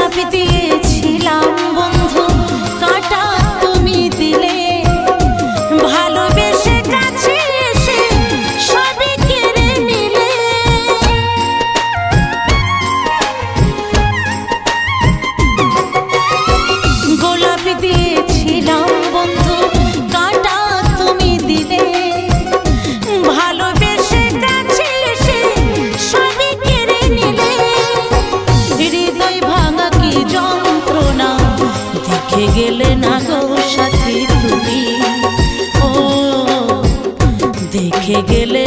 গোলাপি দিয়েছিলাম বন্ধু, কাঁটা তুমি দিলে। ভালোবেসে কাছে এসে সবই কেড়ে নিলে। গোলাপি দিয়েছিলাম বন্ধু, কাঁটা তুমি দিলে। ভালোবেসে কাছে এসে সবই কেড়ে নিলে। হৃদয় ভাঙা কি যন্ত্রণা, দেখে গেলে না গো সাথী তুমি। ও দেখে গেলে